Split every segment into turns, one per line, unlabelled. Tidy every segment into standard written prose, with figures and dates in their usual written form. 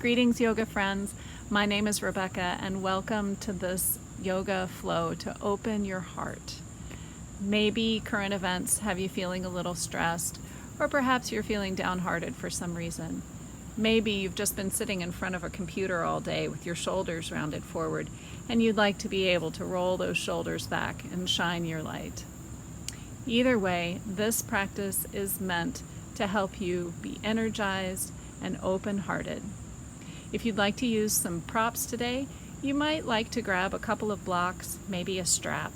Greetings, yoga friends. My name is Rebecca, and welcome to this yoga flow to open your heart. Maybe current events have you feeling a little stressed, or perhaps you're feeling downhearted for some reason. Maybe you've just been sitting in front of a computer all day with your shoulders rounded forward, and you'd like to be able to roll those shoulders back and shine your light. Either way, this practice is meant to help you be energized and open-hearted. If you'd like to use some props today, you might like to grab a couple of blocks, maybe a strap.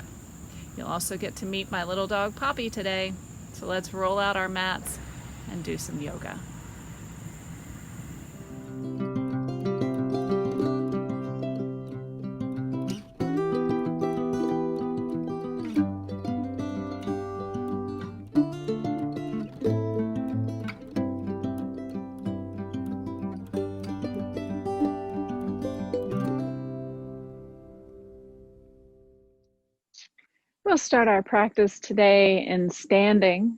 You'll also get to meet my little dog Poppy today, so let's roll out our mats and do some yoga. We'll start our practice today in standing.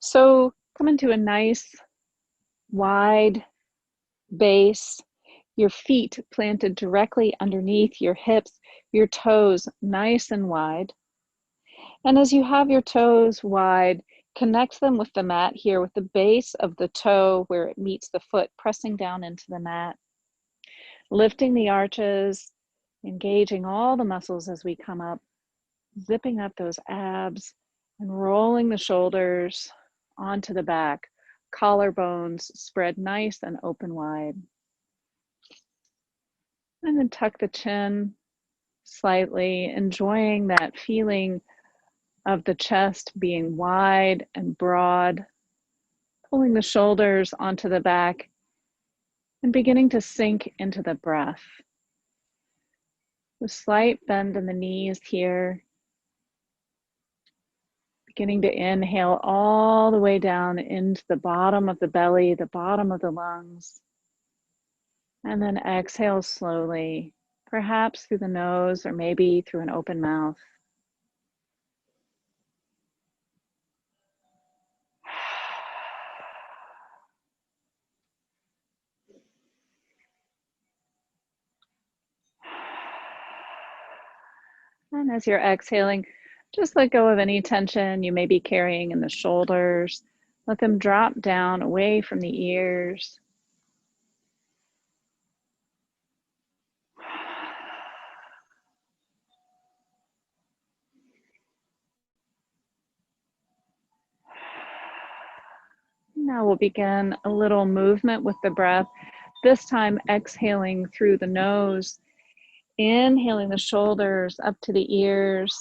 So come into a nice wide base, your feet planted directly underneath your hips, your toes nice and wide. And as you have your toes wide, connect them with the mat here with the base of the toe where it meets the foot, pressing down into the mat. Lifting the arches, engaging all the muscles as we come up. Zipping up those abs and rolling the shoulders onto the back. Collarbones spread nice and open wide. And then tuck the chin slightly, enjoying that feeling of the chest being wide and broad. Pulling the shoulders onto the back and beginning to sink into the breath. A slight bend in the knees here. Beginning to inhale all the way down into the bottom of the belly, the bottom of the lungs. And then exhale slowly, perhaps through the nose or maybe through an open mouth. And as you're exhaling, just let go of any tension you may be carrying in the shoulders. Let them drop down away from the ears. Now we'll begin a little movement with the breath, this time exhaling through the nose, inhaling the shoulders up to the ears,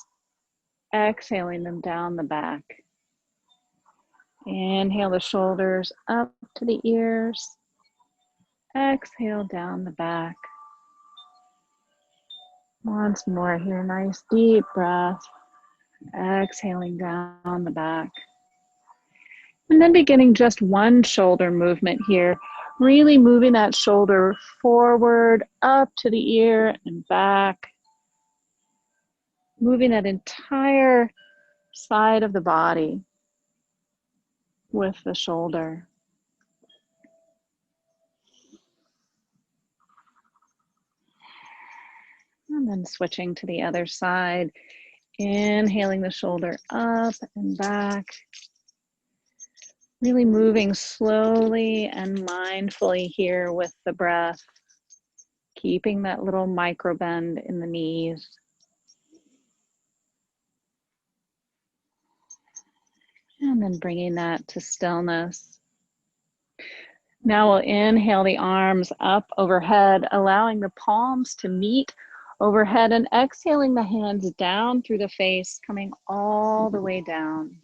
exhaling them down the back. Inhale the shoulders up to the ears, exhale down the back. Once more here, nice deep breath, exhaling down the back. And then beginning just one shoulder movement here, really moving that shoulder forward, up to the ear and back. Moving that entire side of the body with the shoulder. And then switching to the other side, inhaling the shoulder up and back. Really moving slowly and mindfully here with the breath, keeping that little micro bend in the knees. And then bringing that to stillness. Now we'll inhale the arms up overhead, allowing the palms to meet overhead and exhaling the hands down through the face, coming all the way down.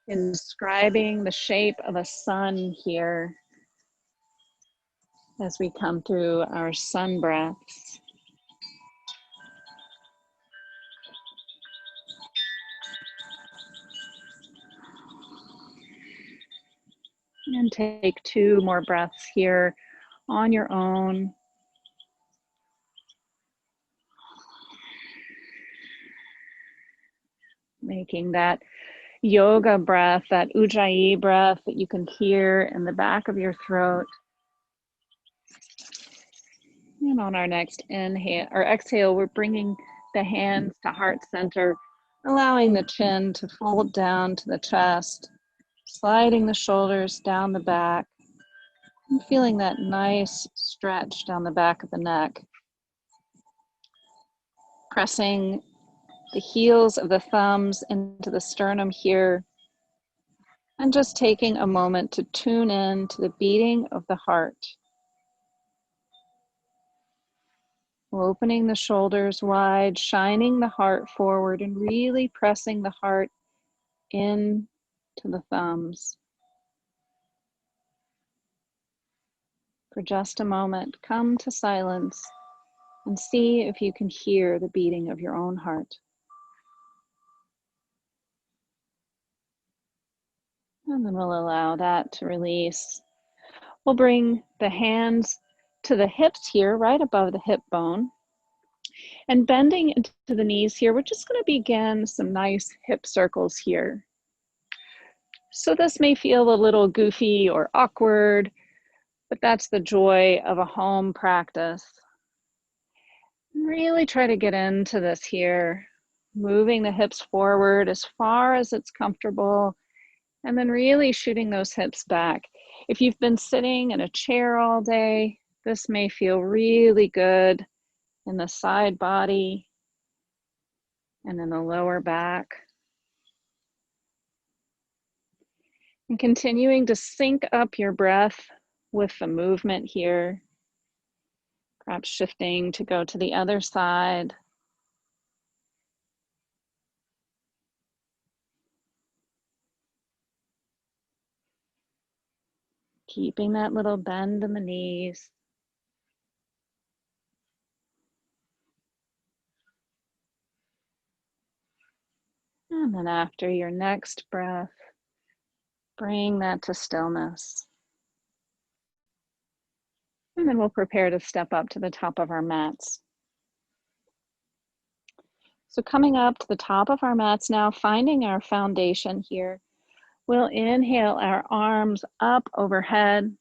Inscribing the shape of a sun here as we come through our sun breaths. And take 2 more breaths here on your own. Making that yoga breath, that ujjayi breath that you can hear in the back of your throat. And on our next inhale or exhale, we're bringing the hands to heart center, allowing the chin to fold down to the chest, sliding the shoulders down the back, and feeling that nice stretch down the back of the neck. Pressing the heels of the thumbs into the sternum here, and just taking a moment to tune in to the beating of the heart. Opening the shoulders wide, shining the heart forward, and really pressing the heart in to the thumbs. For just a moment, come to silence and see if you can hear the beating of your own heart. And then we'll allow that to release. We'll bring the hands to the hips here, right above the hip bone. And bending into the knees here, we're just going to begin some nice hip circles here. So this may feel a little goofy or awkward, but that's the joy of a home practice. Really try to get into this here, moving the hips forward as far as it's comfortable, and then really shooting those hips back. If you've been sitting in a chair all day, this may feel really good in the side body and in the lower back. And continuing to sync up your breath with the movement here, perhaps shifting to go to the other side. Keeping that little bend in the knees. And then after your next breath, bring that to stillness. And then we'll prepare to step up to the top of our mats. So coming up to the top of our mats now, finding our foundation here, we'll inhale our arms up overhead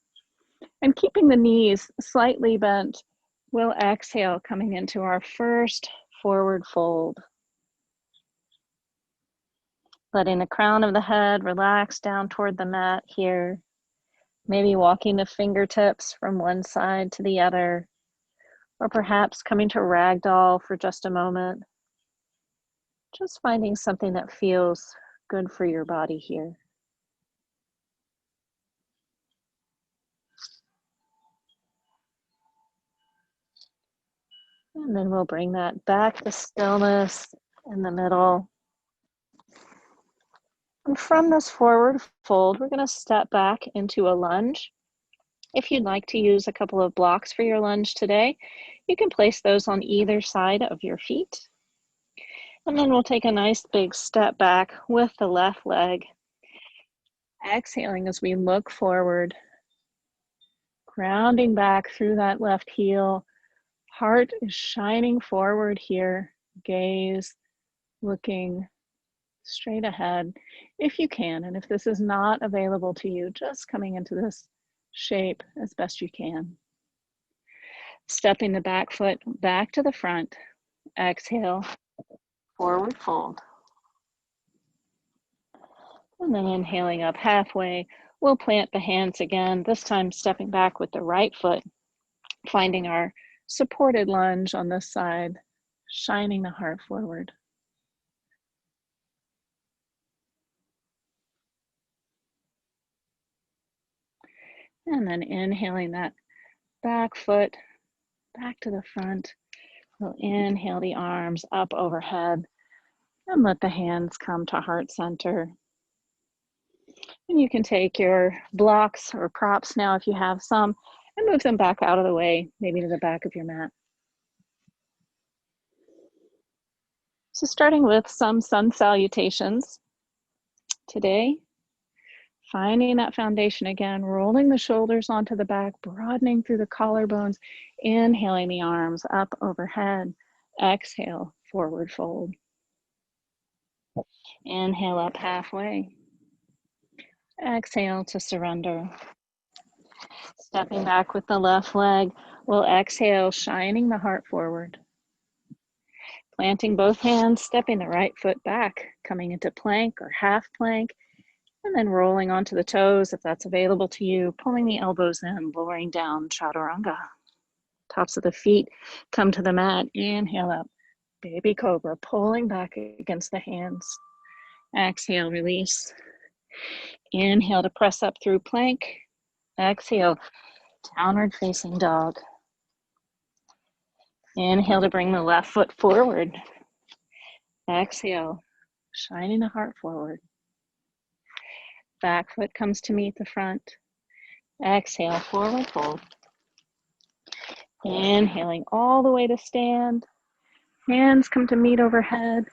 and keeping the knees slightly bent, we'll exhale coming into our first forward fold. Letting the crown of the head relax down toward the mat here. Maybe walking the fingertips from one side to the other, or perhaps coming to ragdoll for just a moment. Just finding something that feels good for your body here. And then we'll bring that back to stillness in the middle. And from this forward fold, we're going to step back into a lunge. If you'd like to use a couple of blocks for your lunge today, you can place those on either side of your feet. And then we'll take a nice big step back with the left leg. Exhaling as we look forward, grounding back through that left heel. Heart is shining forward here, gaze looking straight ahead if you can. And if this is not available to you, just coming into this shape as best you can. Stepping the back foot back to the front. Exhale, forward fold. And then inhaling up halfway, we'll plant the hands again, this time stepping back with the right foot, finding our supported lunge on this side, shining the heart forward. And then inhaling that back foot back to the front. We'll inhale the arms up overhead and let the hands come to heart center. And you can take your blocks or props now if you have some and move them back out of the way, maybe to the back of your mat. So starting with some sun salutations today, finding that foundation again, rolling the shoulders onto the back, broadening through the collarbones, inhaling the arms up overhead, exhale, forward fold. Inhale up halfway, exhale to surrender. Stepping back with the left leg, we'll exhale, shining the heart forward. Planting both hands, stepping the right foot back, coming into plank or half plank, and then rolling onto the toes if that's available to you, pulling the elbows in, lowering down, chaturanga. Tops of the feet come to the mat, inhale up, baby cobra, pulling back against the hands. Exhale, release. Inhale to press up through plank. Exhale, downward facing dog. Inhale to bring the left foot forward. Exhale, shining the heart forward. Back foot comes to meet the front. Exhale, forward fold. Inhaling all the way to stand. Hands come to meet overhead.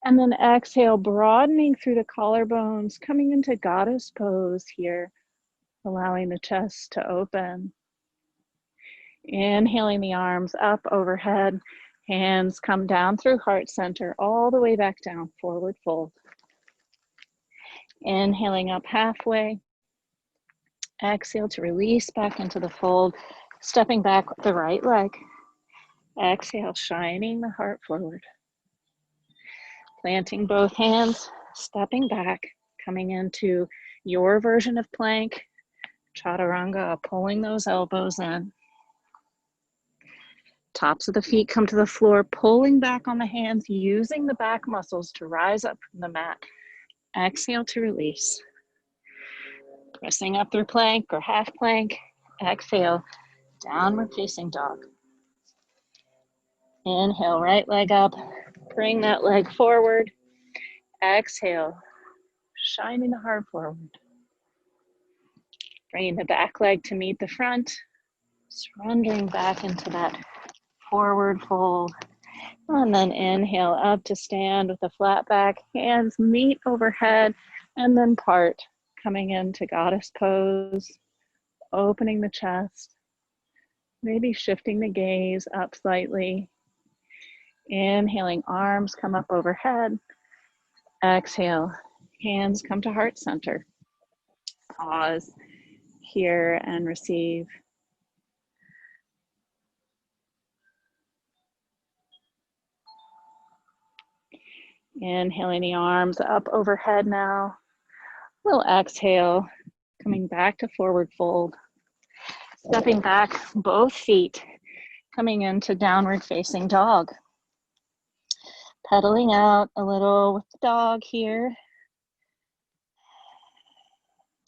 And then exhale, broadening through the collarbones, coming into goddess pose here, allowing the chest to open. Inhaling the arms up overhead. Hands come down through heart center, all the way back down, forward fold. Inhaling up halfway. Exhale to release back into the fold, stepping back with the right leg. Exhale, shining the heart forward. Planting both hands, stepping back, coming into your version of plank, chaturanga, pulling those elbows in. Tops of the feet come to the floor, pulling back on the hands, using the back muscles to rise up from the mat. Exhale to release. Pressing up through plank or half plank. Exhale, downward facing dog. Inhale, right leg up. Bring that leg forward. Exhale, shining the heart forward. Bringing the back leg to meet the front. Surrendering back into that forward fold. And then inhale up to stand with a flat back. Hands meet overhead and then part. Coming into goddess pose. Opening the chest. Maybe shifting the gaze up slightly. Inhaling, arms come up overhead. Exhale, hands come to heart center. Pause here and receive. Inhaling the arms up overhead now. We'll exhale, coming back to forward fold. Stepping back, both feet coming into downward facing dog. Pedaling out a little with the dog here.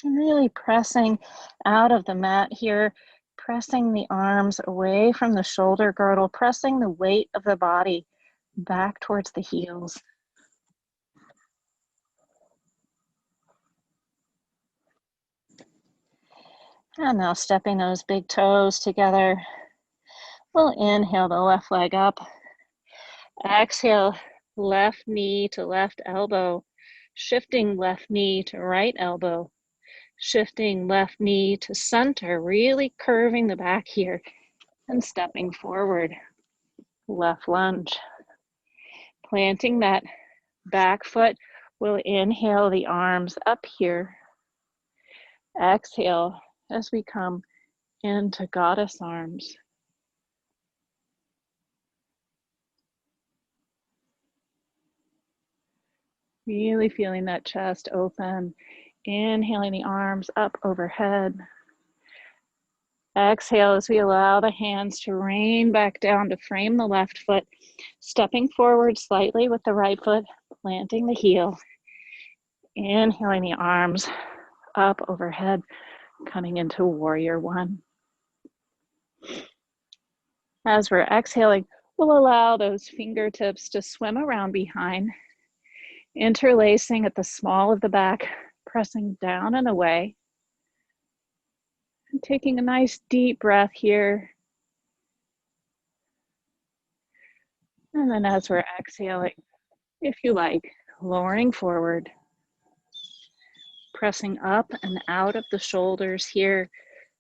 And really pressing out of the mat here, pressing the arms away from the shoulder girdle, pressing the weight of the body back towards the heels. And now stepping those big toes together. We'll inhale the left leg up. Exhale, left knee to left elbow. Shifting left knee to right elbow. Shifting left knee to center, really curving the back here and stepping forward. Left lunge. Planting that back foot, we'll inhale the arms up here. Exhale as we come into goddess arms. Really feeling that chest open. Inhaling the arms up overhead. Exhale as we allow the hands to rain back down to frame the left foot. Stepping forward slightly with the right foot, planting the heel. Inhaling the arms up overhead, coming into warrior one. As we're exhaling, we'll allow those fingertips to swim around behind, interlacing at the small of the back, pressing down and away. And taking a nice deep breath here. And then as we're exhaling, if you like, lowering forward, pressing up and out of the shoulders here.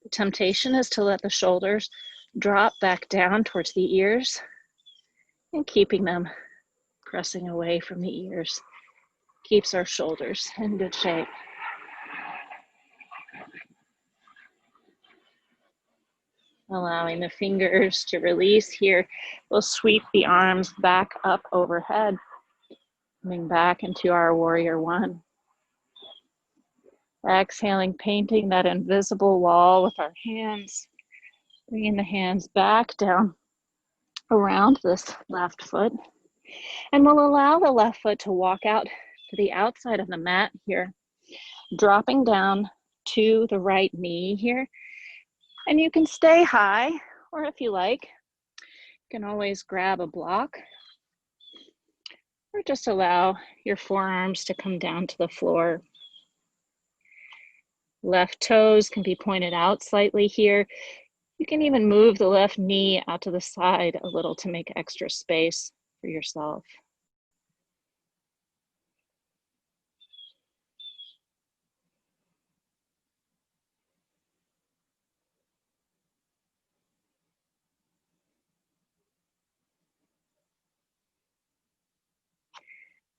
The temptation is to let the shoulders drop back down towards the ears and keeping them pressing away from the ears. Keeps our shoulders in good shape. Allowing the fingers to release here. We'll sweep the arms back up overhead, coming back into our warrior one. Exhaling, painting that invisible wall with our hands, bringing the hands back down around this left foot. And we'll allow the left foot to walk out to the outside of the mat here, dropping down to the right knee here. And you can stay high, or if you like, you can always grab a block, or just allow your forearms to come down to the floor. Left toes can be pointed out slightly here. You can even move the left knee out to the side a little to make extra space for yourself.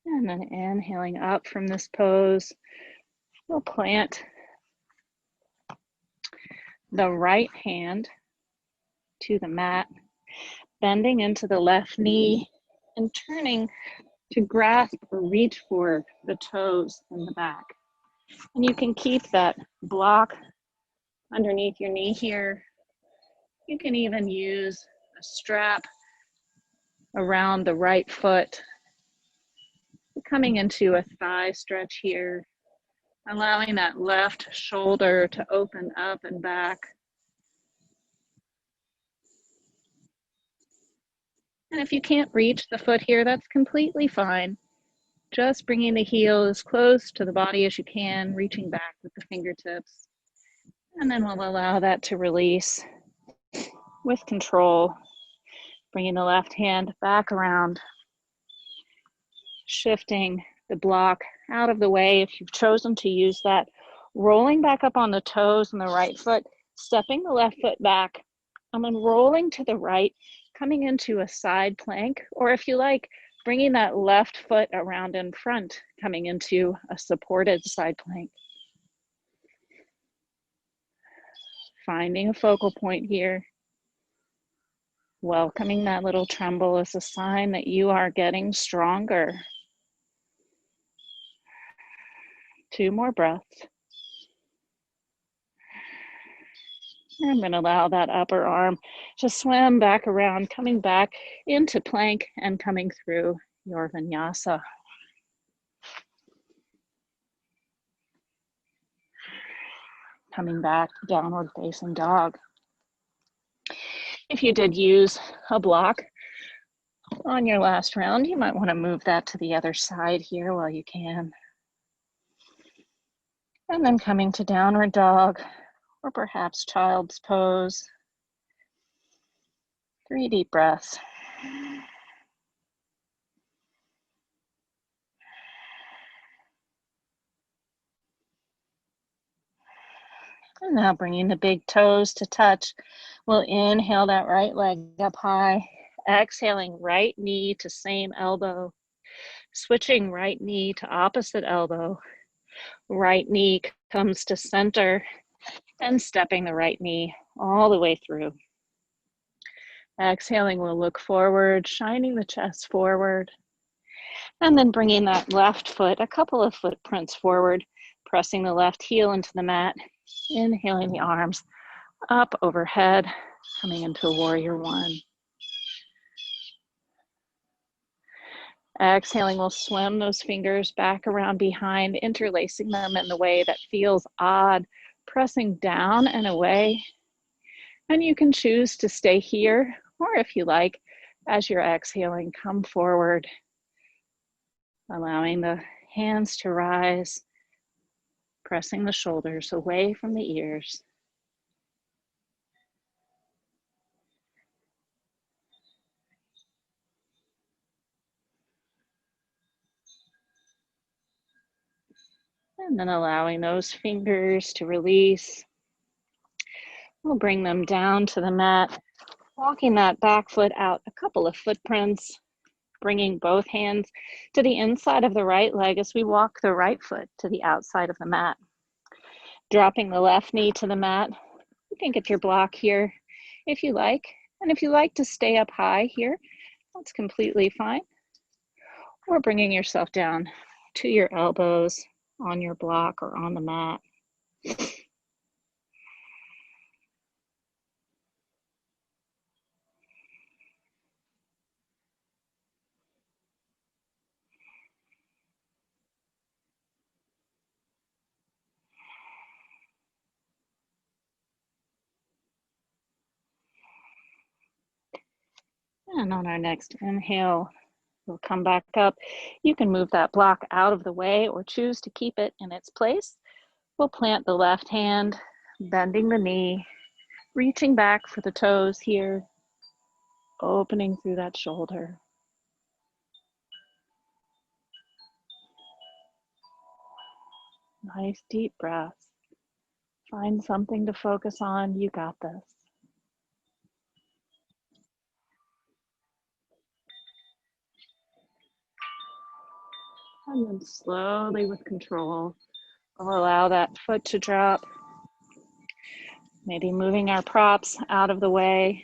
And then inhaling up from this pose, we'll plant the right hand to the mat, bending into the left knee and turning to grasp or reach for the toes in the back. And you can keep that block underneath your knee here. You can even use a strap around the right foot, coming into a thigh stretch here, allowing that left shoulder to open up and back. And if you can't reach the foot here, that's completely fine. Just bringing the heel as close to the body as you can, reaching back with the fingertips. And then we'll allow that to release with control, bringing the left hand back around, shifting the block out of the way if you've chosen to use that, rolling back up on the toes and the right foot, stepping the left foot back, and then rolling to the right, coming into a side plank, or if you like, bringing that left foot around in front, coming into a supported side plank. Finding a focal point here. Welcoming that little tremble as a sign that you are getting stronger. 2 more breaths. I'm going to allow that upper arm to swim back around, coming back into plank and coming through your vinyasa. Coming back to downward facing dog. If you did use a block on your last round, you might want to move that to the other side here while you can. And then coming to downward dog, or perhaps child's pose. 3 deep breaths. And now bringing the big toes to touch. We'll inhale that right leg up high. Exhaling right knee to same elbow. Switching right knee to opposite elbow. Right knee comes to center. And stepping the right knee all the way through. Exhaling, we'll look forward, shining the chest forward. And then bringing that left foot a couple of footprints forward, pressing the left heel into the mat. Inhaling the arms up overhead, coming into a warrior one. Exhaling, we'll swim those fingers back around behind, interlacing them in the way that feels odd, pressing down and away. And you can choose to stay here, or if you like, as you're exhaling, come forward, allowing the hands to rise, pressing the shoulders away from the ears. And then allowing those fingers to release. We'll bring them down to the mat, walking that back foot out a couple of footprints, bringing both hands to the inside of the right leg as we walk the right foot to the outside of the mat. Dropping the left knee to the mat. You can get your block here. if you like. And if you like to stay up high here, that's completely fine. Or bringing yourself down to your elbows on your block or on the mat. And on our next inhale, we'll come back up. You can move that block out of the way or choose to keep it in its place. We'll plant the left hand, bending the knee, reaching back for the toes here, opening through that shoulder. Nice deep breaths. Find something to focus on. You got this. And then slowly with control, we'll allow that foot to drop. Maybe moving our props out of the way,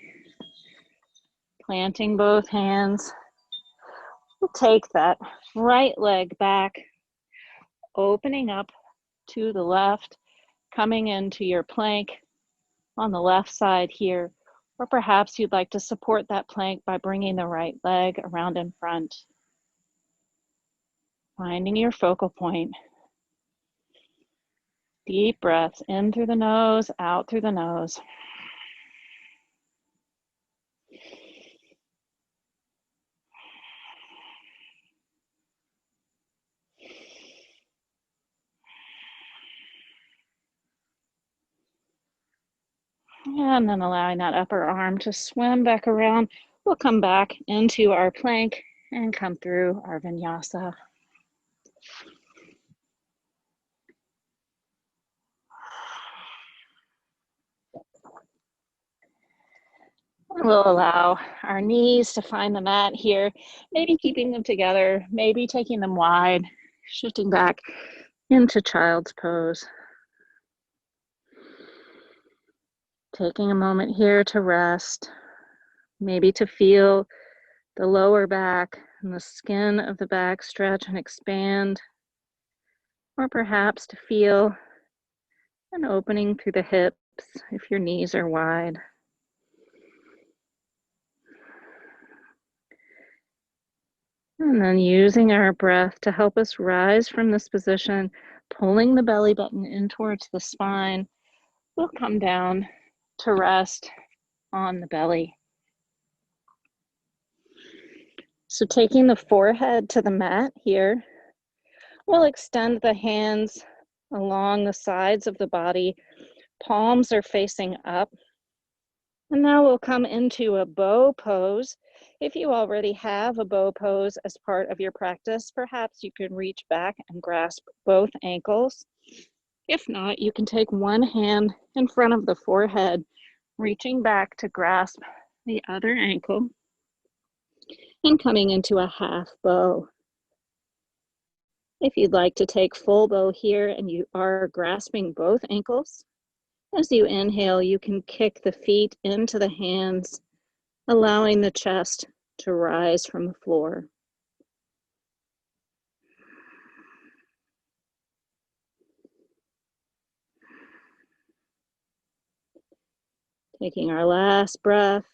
planting both hands. We'll take that right leg back, opening up to the left, coming into your plank on the left side here, or perhaps you'd like to support that plank by bringing the right leg around in front. Finding your focal point. Deep breaths in through the nose, out through the nose. And then allowing that upper arm to swim back around. We'll come back into our plank and come through our vinyasa. We'll allow our knees to find the mat here, maybe keeping them together, maybe taking them wide, shifting back into child's pose. Taking a moment here to rest, maybe to feel the lower back and the skin of the back stretch and expand, or perhaps to feel an opening through the hips if your knees are wide. And then using our breath to help us rise from this position, pulling the belly button in towards the spine, we'll come down to rest on the belly. So taking the forehead to the mat here, we'll extend the hands along the sides of the body. Palms are facing up. And now we'll come into a bow pose. If you already have a bow pose as part of your practice, perhaps you can reach back and grasp both ankles. If not, you can take one hand in front of the forehead, reaching back to grasp the other ankle and coming into a half bow. If you'd like to take full bow here and you are grasping both ankles, as you inhale, you can kick the feet into the hands, allowing the chest to rise from the floor. Taking our last breath,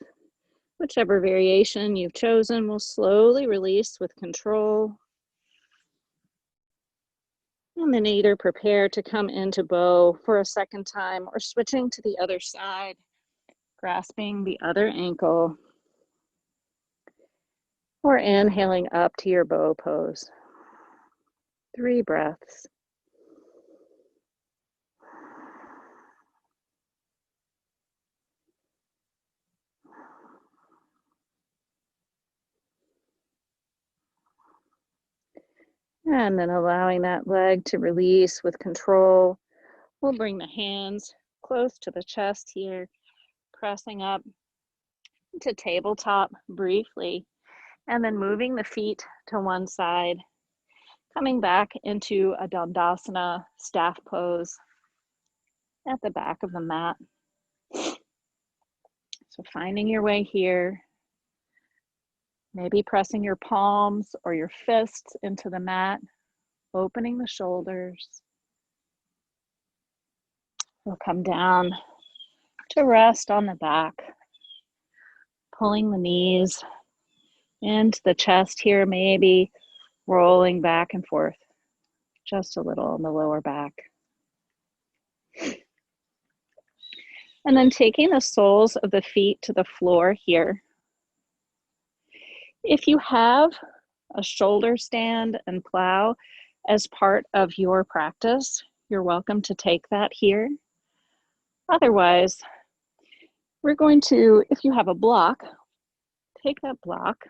whichever variation you've chosen, we'll slowly release with control. And then either prepare to come into bow for a second time or switching to the other side, grasping the other ankle, or inhaling up to your bow pose. 3 breaths. And then allowing that leg to release with control. We'll bring the hands close to the chest here, pressing up to tabletop briefly, and then moving the feet to one side, coming back into a Dandasana staff pose at the back of the mat. So finding your way here, maybe pressing your palms or your fists into the mat, opening the shoulders. We'll come down to rest on the back, pulling the knees into the chest here, maybe rolling back and forth just a little on the lower back. And then taking the soles of the feet to the floor here. If you have a shoulder stand and plow as part of your practice, you're welcome to take that here. Otherwise, we're going to, if you have a block, take that block.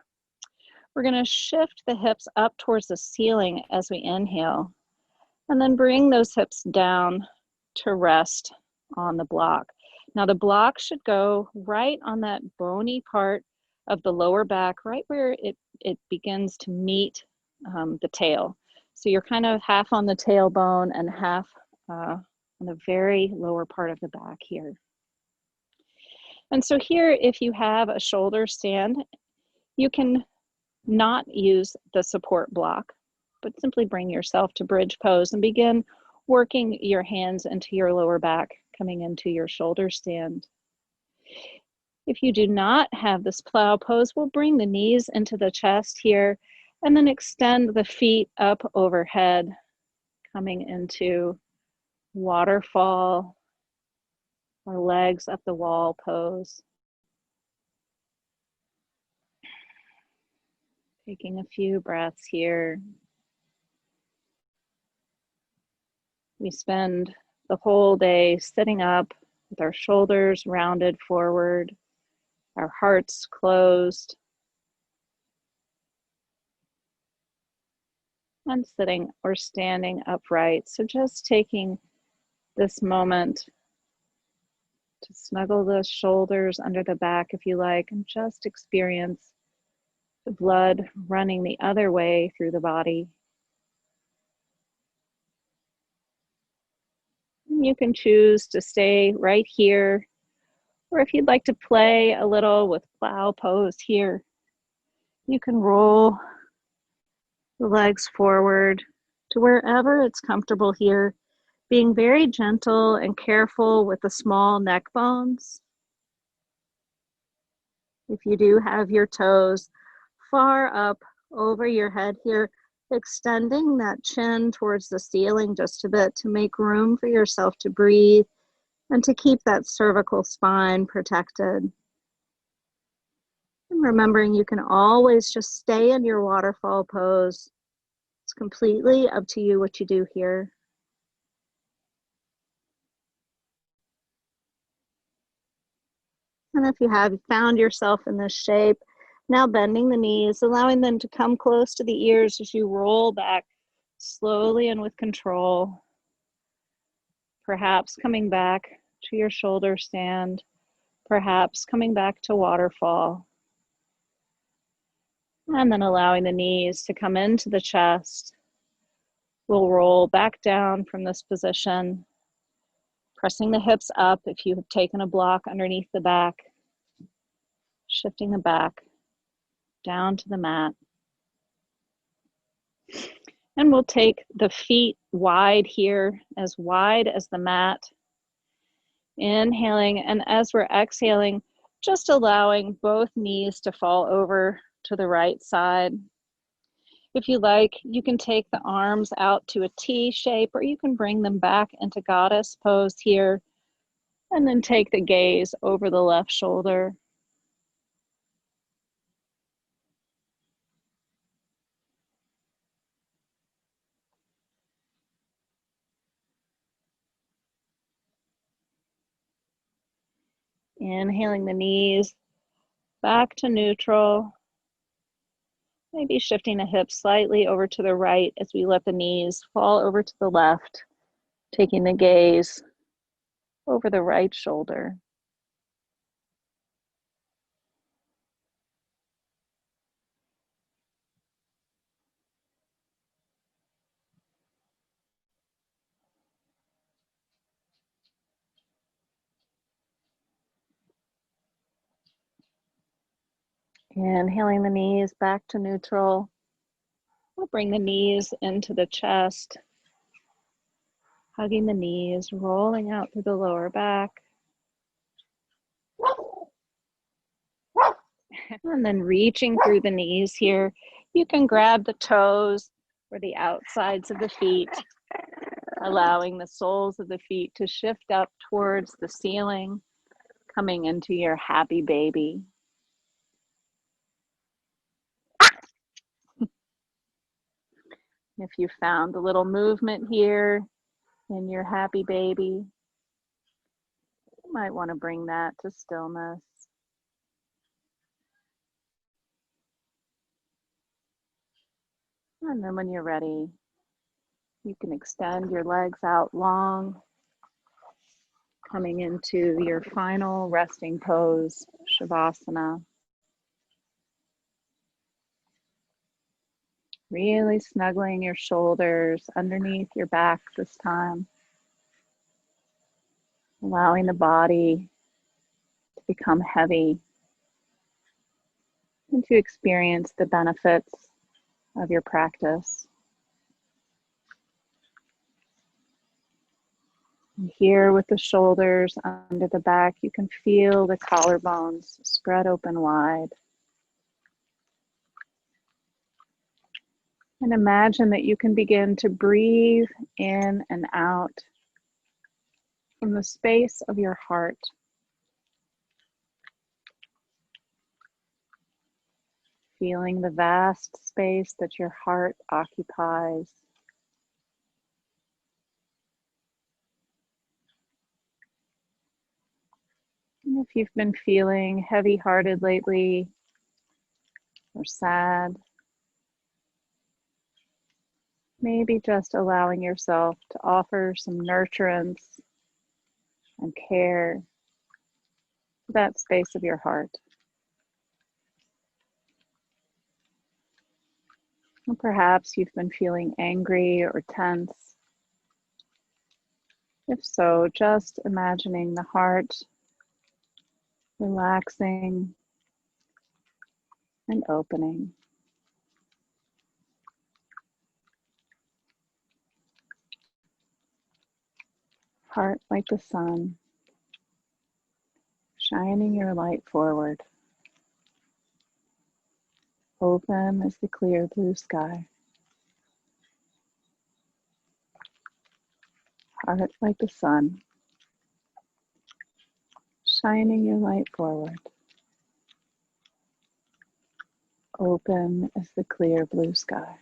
We're going to shift the hips up towards the ceiling as we inhale, and then bring those hips down to rest on the block. Now the block should go right on that bony part of the lower back, right where it begins to meet the tail. So you're kind of half on the tailbone and half on the very lower part of the back here. And so here, if you have a shoulder stand, you can not use the support block, but simply bring yourself to bridge pose and begin working your hands into your lower back, coming into your shoulder stand. If you do not have this plow pose, we'll bring the knees into the chest here and then extend the feet up overhead, coming into waterfall or legs up the wall pose. Taking a few breaths here. We spend the whole day sitting up with our shoulders rounded forward, our hearts closed, and sitting or standing upright. So just taking this moment to snuggle the shoulders under the back if you like, and just experience the blood running the other way through the body. You can choose to stay right here, or if you'd like to play a little with plow pose here, you can roll the legs forward to wherever it's comfortable here, being very gentle and careful with the small neck bones. If you do have your toes far up over your head here, extending that chin towards the ceiling just a bit to make room for yourself to breathe and to keep that cervical spine protected. And remembering you can always just stay in your waterfall pose. It's completely up to you what you do here. And if you have found yourself in this shape, now bending the knees, allowing them to come close to the ears as you roll back slowly and with control. Perhaps coming back to your shoulder stand, perhaps coming back to waterfall. And then allowing the knees to come into the chest. We'll roll back down from this position, pressing the hips up if you have taken a block underneath the back, shifting the back down to the mat. And we'll take the feet wide here, as wide as the mat. Inhaling, and as we're exhaling, just allowing both knees to fall over to the right side. If you like, you can take the arms out to a T shape, or you can bring them back into goddess pose here, and then take the gaze over the left shoulder. Inhaling the knees back to neutral. Maybe shifting the hips slightly over to the right as we let the knees fall over to the left, taking the gaze over the right shoulder. Inhaling the knees back to neutral. We'll bring the knees into the chest, hugging the knees, rolling out through the lower back. And then reaching through the knees here. You can grab the toes or the outsides of the feet, allowing the soles of the feet to shift up towards the ceiling, coming into your happy baby. If you found a little movement here in your happy baby, you might want to bring that to stillness. And then when you're ready, you can extend your legs out long, coming into your final resting pose, Shavasana. Really snuggling your shoulders underneath your back this time. Allowing the body to become heavy and to experience the benefits of your practice. And here with the shoulders under the back, you can feel the collarbones spread open wide. And imagine that you can begin to breathe in and out from the space of your heart. Feeling the vast space that your heart occupies. And if you've been feeling heavy-hearted lately or sad, maybe just allowing yourself to offer some nurturance and care to that space of your heart. And perhaps you've been feeling angry or tense. If so, just imagining the heart relaxing and opening. Heart like the sun, shining your light forward. Open as the clear blue sky. Heart like the sun, shining your light forward. Open as the clear blue sky.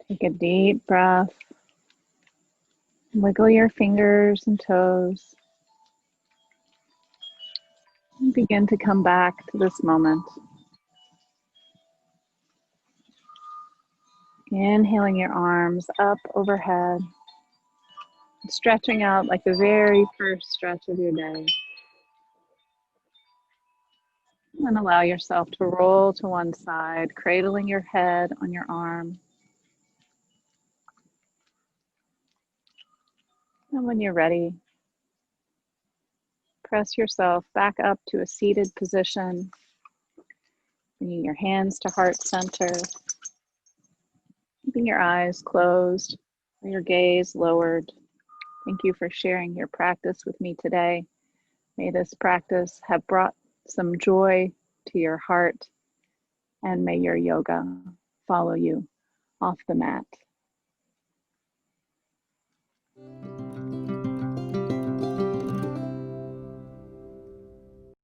Take a deep breath. Wiggle your fingers and toes. And begin to come back to this moment. Inhaling your arms up overhead. Stretching out like the very first stretch of your day. And allow yourself to roll to one side, cradling your head on your arm. And when you're ready, press yourself back up to a seated position, bringing your hands to heart center, keeping your eyes closed or your gaze lowered. Thank you for sharing your practice with me today. May this practice have brought some joy to your heart, and may your yoga follow you off the mat.